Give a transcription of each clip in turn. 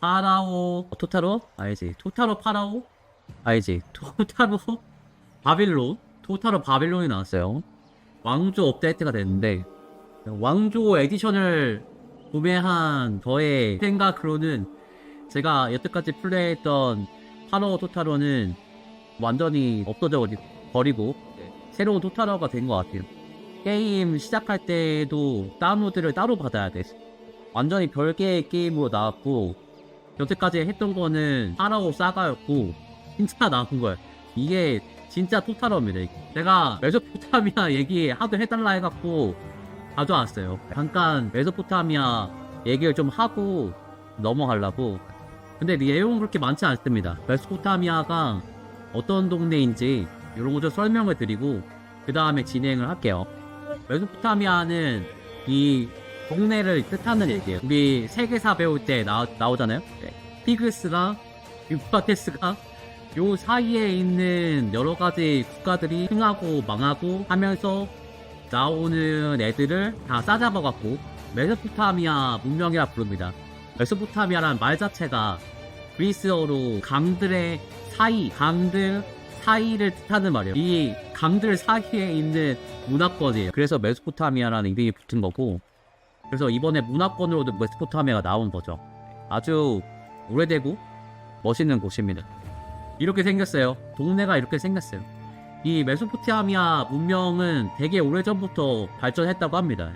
파라오 토타로 알지? 토타로 파라오 알지? 토타로 바빌론 토타로 바빌론이 나왔어요. 왕조 업데이트가 됐는데 왕조 에디션을 구매한 저의 생각으로는 제가 여태까지 플레이했던 파라오 토타로는 완전히 없어져 버리고 새로운 토타로가 된 것 같아요. 게임 시작할 때도 다운로드를 따로 받아야 돼. 완전히 별개의 게임으로 나왔고 여태까지 했던 거는 파라오 사가였고 진짜 나온 거야. 이게 진짜 토탈업입니다. 내가 메소포타미아 얘기 하도 해달라 해갖고 가져왔어요. 잠깐 메소포타미아 얘기를 좀 하고 넘어가려고. 근데 내용은 그렇게 많지 않습니다. 메소포타미아가 어떤 동네인지 이런 거 좀 설명을 드리고 그 다음에 진행을 할게요. 메소포타미아는 이 동네를 뜻하는 얘기예요. 우리 세계사 배울 때 나오잖아요. 티그스랑 유프라테스가 요 사이에 있는 여러 가지 국가들이 흥하고 망하고 하면서 나오는 애들을 다 싸잡아갖고 메소포타미아 문명이라 부릅니다. 메소포타미아라는 말 자체가 그리스어로 강들의 사이, 강들 사이를 뜻하는 말이에요. 이 강들 사이에 있는 문화권이에요. 그래서 메소포타미아라는 이름이 붙은 거고, 그래서 이번에 문화권으로도 메소포타미아가 나온 거죠. 아주 오래되고 멋있는 곳입니다. 이렇게 생겼어요. 동네가 이렇게 생겼어요. 이 메소포타미아 문명은 되게 오래전부터 발전했다고 합니다.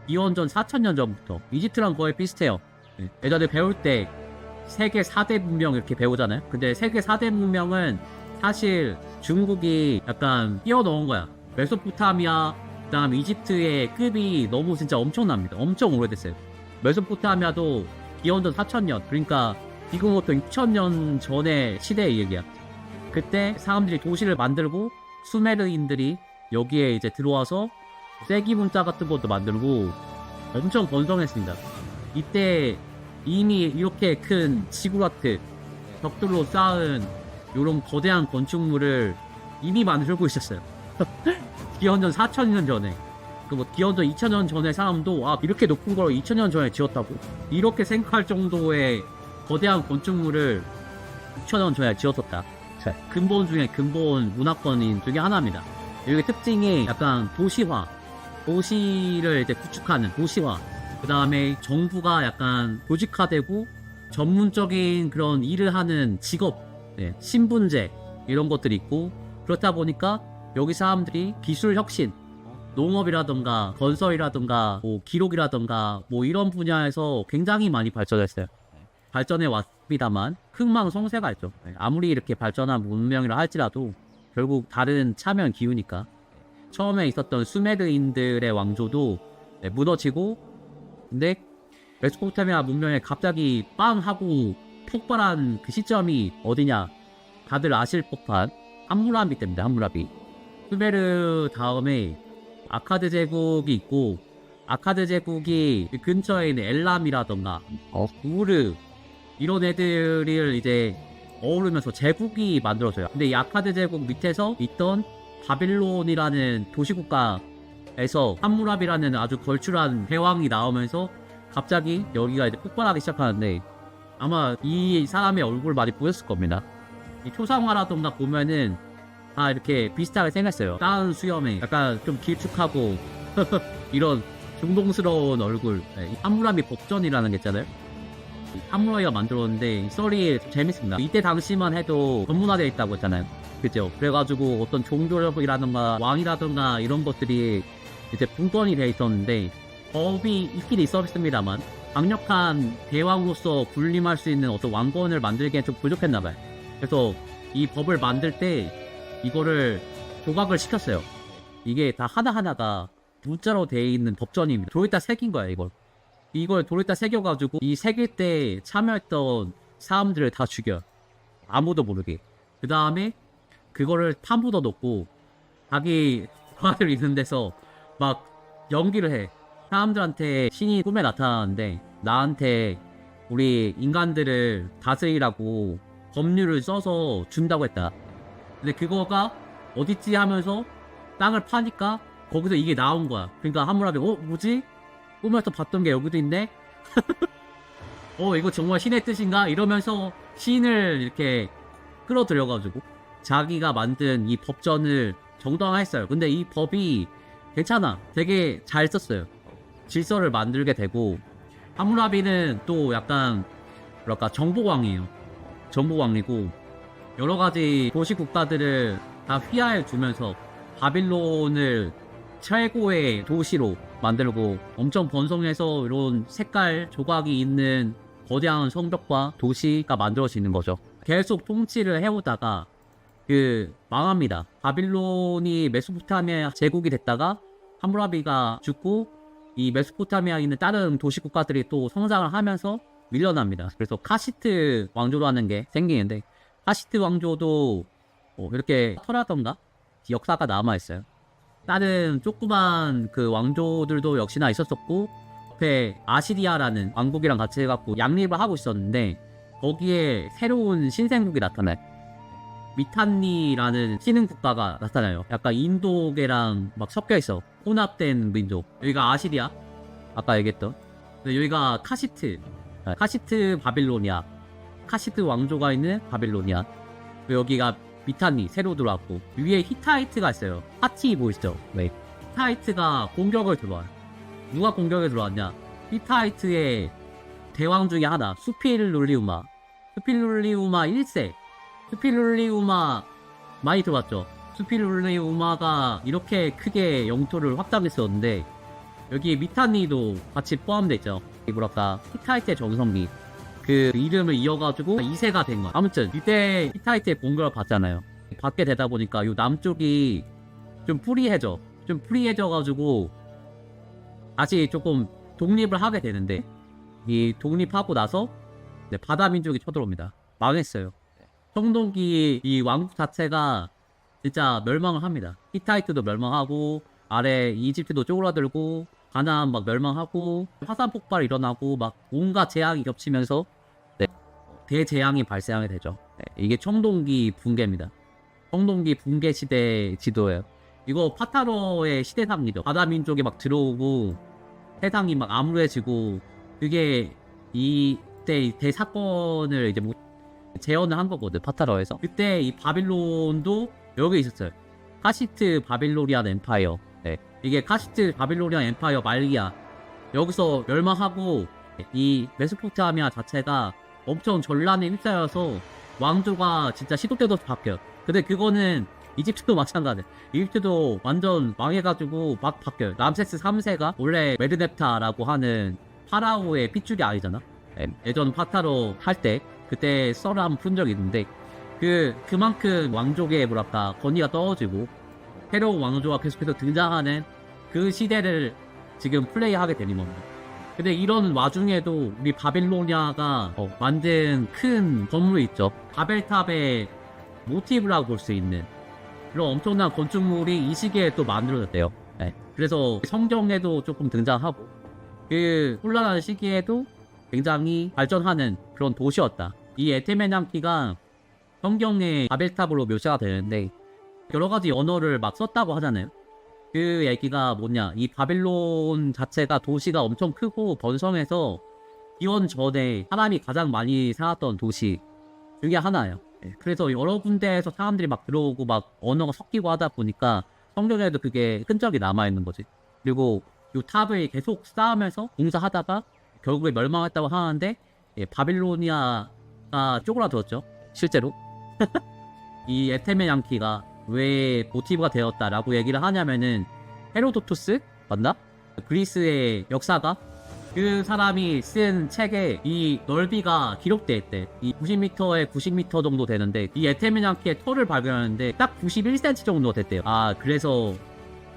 기원전 4000년 전부터. 이집트랑 거의 비슷해요. 예전에 배울 때 세계 4대 문명 이렇게 배우잖아요. 근데 세계 4대 문명은 사실 중국이 약간 끼워넣은 거야. 메소포타미아 그 다음 이집트의 급이 너무 진짜 엄청납니다. 엄청 오래됐어요. 메소포타미아도 기원전 4000년, 그러니까 지금부터 6000년 전의 시대의 얘기야. 그때 사람들이 도시를 만들고 수메르인들이 여기에 이제 들어와서 세기 문자 같은 것도 만들고 엄청 번성했습니다. 이때 이미 이렇게 큰 지구라트 벽돌로 쌓은 이런 거대한 건축물을 이미 만들고 있었어요. 기원전 4000년 전에. 뭐 기원전 2000년 전에 사람도 이렇게 높은 걸 2000년 전에 지었다고? 이렇게 생각할 정도의 거대한 건축물을 6000년 전에 지었었다. 근본 중에 근본 문화권인 중에 하나입니다. 여기 특징이 약간 도시화, 도시를 이제 구축하는 도시화, 그 다음에 정부가 약간 조직화되고 전문적인 그런 일을 하는 직업, 신분제 이런 것들이 있고, 그렇다 보니까 여기 사람들이 기술 혁신, 농업이라던가 건설이라던가 뭐 기록이라던가 뭐 이런 분야에서 굉장히 많이 발전했어요. 발전해 왔습니다만 흥망성쇠가 있죠. 아무리 이렇게 발전한 문명이라 할지라도 결국 다른 차면 기우니까. 처음에 있었던 수메르인들의 왕조도 무너지고, 근데 메소포타미아 문명에 갑자기 빵 하고 폭발한 그 시점이 어디냐? 다들 아실 법한 함무라비 때입니다. 함무라비. 수메르 다음에 아카드 제국이 있고, 아카드 제국이 근처에 있는 엘람이라던가 우르 이런 애들을 이제 어우르면서 제국이 만들어져요. 근데 이 아카드 제국 밑에서 있던 바빌론이라는 도시국가에서 함무라비라는 아주 걸출한 대왕이 나오면서 갑자기 여기가 이제 폭발하기 시작하는데, 아마 이 사람의 얼굴 많이 보였을 겁니다. 이 초상화라던가 보면은 다 이렇게 비슷하게 생겼어요. 다운 수염에 약간 좀 길쭉하고 이런 중동스러운 얼굴. 함무라비 법전이라는 게 있잖아요. 함무라비가 만들었는데 이 썰이 재밌습니다. 이때 당시만 해도 전문화되어 있다고 했잖아요. 그죠? 그래가지고 어떤 종교력이라던가 왕이라던가 이런 것들이 이제 분권이 되어 있었는데, 법이 있긴 있었습니다만 강력한 대왕으로서 군림할 수 있는 어떤 왕권을 만들기엔 좀 부족했나봐요. 그래서 이 법을 만들 때 이거를 조각을 시켰어요. 이게 다 하나하나가 문자로 되어 있는 법전입니다. 돌에다 새긴 거야, 이걸 돌에다 새겨가지고 이 새길 때 참여했던 사람들을 다 죽여. 아무도 모르게. 그 다음에 그거를 파묻어 놓고 자기 화를 있는 데서 막 연기를 해. 사람들한테 신이 꿈에 나타나는데 나한테 우리 인간들을 다스리라고 법률을 써서 준다고 했다. 근데 그거가 어딨지 하면서 땅을 파니까 거기서 이게 나온 거야. 그러니까 함무라비 뭐지? 꿈에서 봤던 게 여기도 있네? 이거 정말 신의 뜻인가? 이러면서 신을 이렇게 끌어들여가지고 자기가 만든 이 법전을 정당화했어요. 근데 이 법이 괜찮아. 되게 잘 썼어요. 질서를 만들게 되고, 하무라비는 또 약간 뭐랄까 정복왕이에요. 정복왕이고 여러 가지 도시 국가들을 다 휘하해 주면서 바빌론을 최고의 도시로 만들고 엄청 번성해서 이런 색깔 조각이 있는 거대한 성벽과 도시가 만들어지는 거죠. 계속 통치를 해오다가 망합니다. 바빌론이 메소포타미아 제국이 됐다가 하무라비가 죽고 이 메소포타미아에 있는 다른 도시 국가들이 또 성장을 하면서 밀려납니다. 그래서 카시트 왕조라는 게 생기는데, 카시트 왕조도 이렇게 설하던가 역사가 남아있어요. 다른 조그만 그 왕조들도 역시나 있었었고, 옆에 아시리아라는 왕국이랑 같이 해갖고 양립을 하고 있었는데, 거기에 새로운 신생국이 나타나요. 미탄니라는 신흥 국가가 나타나요. 약간 인도계랑 막 섞여있어. 혼합된 민족. 여기가 아시리아, 아까 얘기했던. 여기가 카시트 바빌로니아, 카시트 왕조가 있는 바빌로니아. 여기가 미탄니 새로 들어왔고, 위에 히타이트가 있어요. 파티 보이시죠? 네. 히타이트가 공격을 들어와요. 누가 공격에 들어왔냐? 히타이트의 대왕 중에 하나, 수필룰리우마 1세. 수필룰리우마 많이 들어봤죠? 수필룰리우마가 이렇게 크게 영토를 확장했었는데, 여기 미탄니도 같이 포함되어 있죠. 뭐랄까, 히타이트의 정성기, 그 이름을 이어가지고 2세가 된 거야. 아무튼 이때 히타이트의 공격을 받잖아요. 받게 되다 보니까 이 남쪽이 좀 프리해져가지고 다시 조금 독립을 하게 되는데, 이 독립하고 나서 바다 민족이 쳐들어옵니다. 망했어요. 청동기 이 왕국 자체가 진짜 멸망을 합니다. 히타이트도 멸망하고, 아래 이집트도 쪼그라들고, 가나안 막 멸망하고, 화산 폭발 일어나고, 막 온갖 재앙이 겹치면서 대재앙이 발생하게 되죠. 이게 청동기 붕괴입니다. 청동기 붕괴 시대 지도예요. 이거 파타로의 시대상이죠. 바다 민족이 막 들어오고 세상이 막 암울해지고, 그게 이때 대사건을 이제 뭐 재현을 한 거거든, 파타로에서. 그때 이 바빌론도 여기 있었어요. 카시트 바빌로니안 엠파이어. 이게 카시트 바빌로니안 엠파이어 말기야. 여기서 멸망하고, 이 메소포타미아 자체가 엄청 전란에 휩싸여서 왕조가 진짜 시도 때도 없이 바뀌어요. 근데 그거는 이집트도 마찬가지. 이집트도 완전 망해가지고 막 바뀌어요. 람세스 3세가 원래 메르넵타라고 하는 파라오의 핏줄이 아니잖아. 예전 파타로 할 때 그때 썰을 한번 푼 적이 있는데, 그만큼 왕족의 뭐랄까 권위가 떨어지고 새로운 왕조가 계속해서 등장하는 그 시대를 지금 플레이하게 되는 겁니다. 근데 이런 와중에도 우리 바빌로니아가 만든 큰 건물이 있죠. 바벨탑의 모티브라고 볼 수 있는 그런 엄청난 건축물이 이 시기에 또 만들어졌대요. 그래서 성경에도 조금 등장하고, 그 혼란한 시기에도 굉장히 발전하는 그런 도시였다. 이 에테메냥키가 성경의 바벨탑으로 묘사가 되는데, 여러 가지 언어를 막 썼다고 하잖아요. 그 얘기가 뭐냐, 이 바빌론 자체가 도시가 엄청 크고 번성해서 기원 전에 사람이 가장 많이 살았던 도시 중에 하나예요. 그래서 여러 군데에서 사람들이 막 들어오고 막 언어가 섞이고 하다 보니까 성경에도 그게 흔적이 남아있는 거지. 그리고 이 탑을 계속 쌓으면서 공사하다가 결국에 멸망했다고 하는데, 바빌로니아가 쪼그라들었죠, 실제로. 이 에테메냥키가 왜 모티브가 되었다라고 얘기를 하냐면은, 헤로도토스 맞나? 그리스의 역사가, 그 사람이 쓴 책에 이 넓이가 기록돼 있대. 이 90m에 90m 정도 되는데, 이 에테메냥키의 털을 발견하는데 딱 91cm 정도 됐대요. 아, 그래서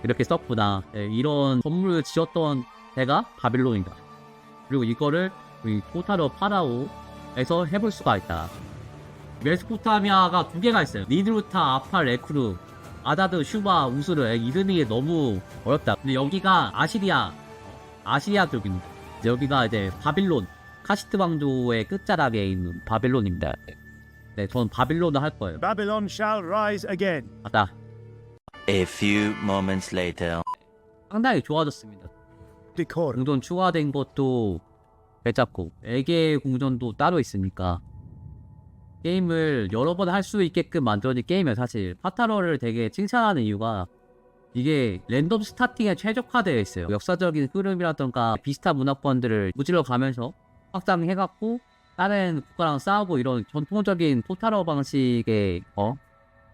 이렇게 썼구나. 이런 건물을 지었던 데가 바빌론이다. 그리고 이거를 우리 토타로 파라오에서 해볼 수가 있다. 메소포타미아가 두 개가 있어요. 니드루타, 아팔, 에크루, 아다드, 슈바, 우스르. 이름이 너무 어렵다. 근데 여기가 아시리아 쪽입니다. 여기가 이제 바빌론, 카시트 왕조의 끝자락에 있는 바빌론입니다. 네, 저는 바빌론을 할 거예요. Babylon shall rise again. 맞다. A few moments later. 상당히 좋아졌습니다. Decor. 공돈 추가된 것도 배잡고 에게 궁전도 따로 있으니까 게임을 여러 번 할 수 있게끔 만들어진 게임이에요. 사실 파타로를 되게 칭찬하는 이유가 이게 랜덤 스타팅에 최적화되어 있어요. 역사적인 흐름이라던가 비슷한 문화권들을 무질러 가면서 확장해갖고 다른 국가랑 싸우고 이런 전통적인 토타로 방식의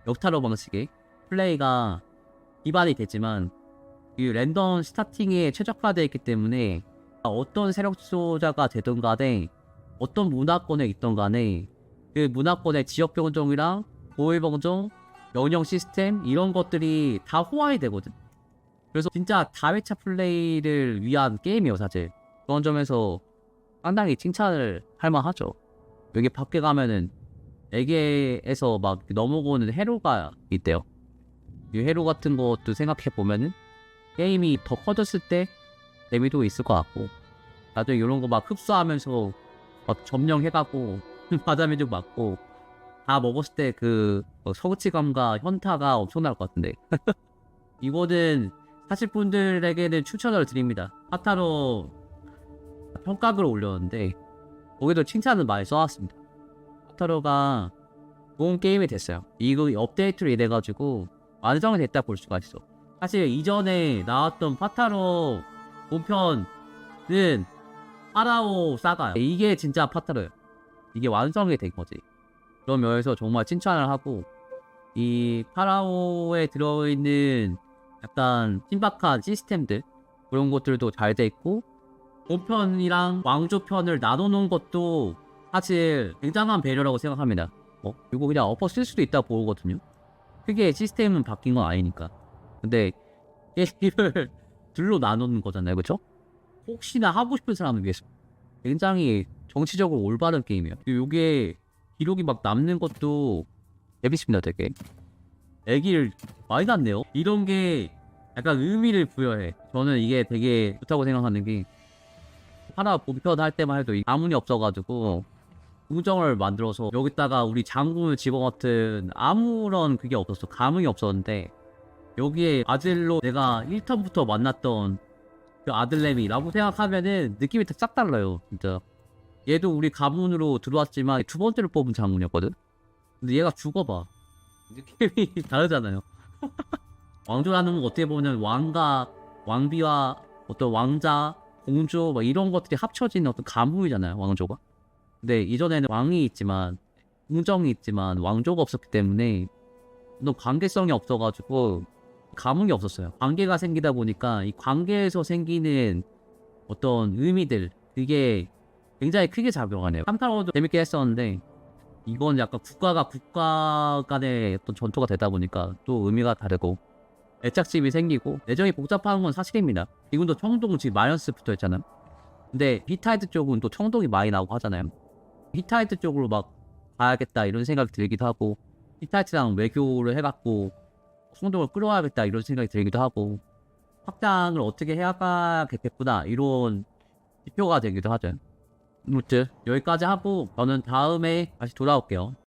역타로 방식의 플레이가 기반이 되지만 이 랜덤 스타팅에 최적화되어 있기 때문에 어떤 세력 지도자가 되든 간에 어떤 문화권에 있던 간에 그 문화권의 지역 병정이랑 보호 병정, 명령 시스템 이런 것들이 다 호환이 되거든. 그래서 진짜 다회차 플레이를 위한 게임이에요 사실. 그런 점에서 상당히 칭찬을 할 만하죠. 여기 밖에 가면은 에게에서 막 넘어오는 해로가 있대요. 이 해로 같은 것도 생각해 보면은 게임이 더 커졌을 때 재미도 있을 것 같고 나중에 이런 거 막 흡수하면서 막 점령해가고 바다미 좀 맞고 다 먹었을 때 그 성취감과 현타가 엄청날 것 같은데 이거는 사실 분들에게는 추천을 드립니다. 파타로 평가글을 올렸는데 거기도 칭찬을 많이 써왔습니다. 파타로가 좋은 게임이 됐어요. 이거 업데이트로 인해가지고 완성이 됐다 볼 수가 있어. 사실 이전에 나왔던 파타로 본편은 파라오 사가요. 이게 진짜 파타로예요. 이게 완성이 된 거지. 그런 면에서 정말 칭찬을 하고 이 파라오에 들어있는 약간 신박한 시스템들 그런 것들도 잘 돼 있고 본편이랑 왕조편을 나눠놓은 것도 사실 굉장한 배려라고 생각합니다. 이거 그냥 엎어 쓸 수도 있다고 보거든요. 크게 시스템은 바뀐 건 아니니까. 근데 게임을 둘로 나누는 거잖아요, 그쵸? 혹시나 하고 싶은 사람을 위해서 굉장히 정치적으로 올바른 게임이에요. 요게 기록이 막 남는 것도 재밌습니다, 되게. 애기를 많이 낳네요. 이런 게 약간 의미를 부여해. 저는 이게 되게 좋다고 생각하는 게 하나 본편 할 때만 해도 아문이 없어가지고 궁정을 만들어서 여기다가 우리 장군을 집어넣든 아무런 그게 없었어. 감흥이 없었는데 여기에 아들로 내가 1턴부터 만났던 그 아들내미라고 생각하면은 느낌이 싹 달라요, 진짜. 얘도 우리 가문으로 들어왔지만 두 번째로 뽑은 장군이었거든. 근데 얘가 죽어봐. 느낌이 다르잖아요. 왕조라는 건 어떻게 보면 왕과 왕비와 어떤 왕자, 공주 뭐 이런 것들이 합쳐진 어떤 가문이잖아요, 왕조가. 근데 이전에는 왕이 있지만 궁정이 있지만 왕조가 없었기 때문에 너 관계성이 없어가지고 감흥이 없었어요. 관계가 생기다 보니까 이 관계에서 생기는 어떤 의미들 그게 굉장히 크게 작용하네요. 삼타로도 재밌게 했었는데 이건 약간 국가가 국가 간의 어떤 전투가 되다 보니까 또 의미가 다르고 애착심이 생기고 내정이 복잡한 건 사실입니다. 지금도 청동 지금 마이너스 붙어 있잖아요. 근데 히타이트 쪽은 또 청동이 많이 나오고 하잖아요. 히타이트 쪽으로 막 가야겠다 이런 생각이 들기도 하고 히타이트랑 외교를 해갖고 청동을 끌어와야겠다 이런 생각이 들기도 하고 확장을 어떻게 해야겠구나 이런 지표가 되기도 하죠. 아무튼 여기까지 하고 저는 다음에 다시 돌아올게요.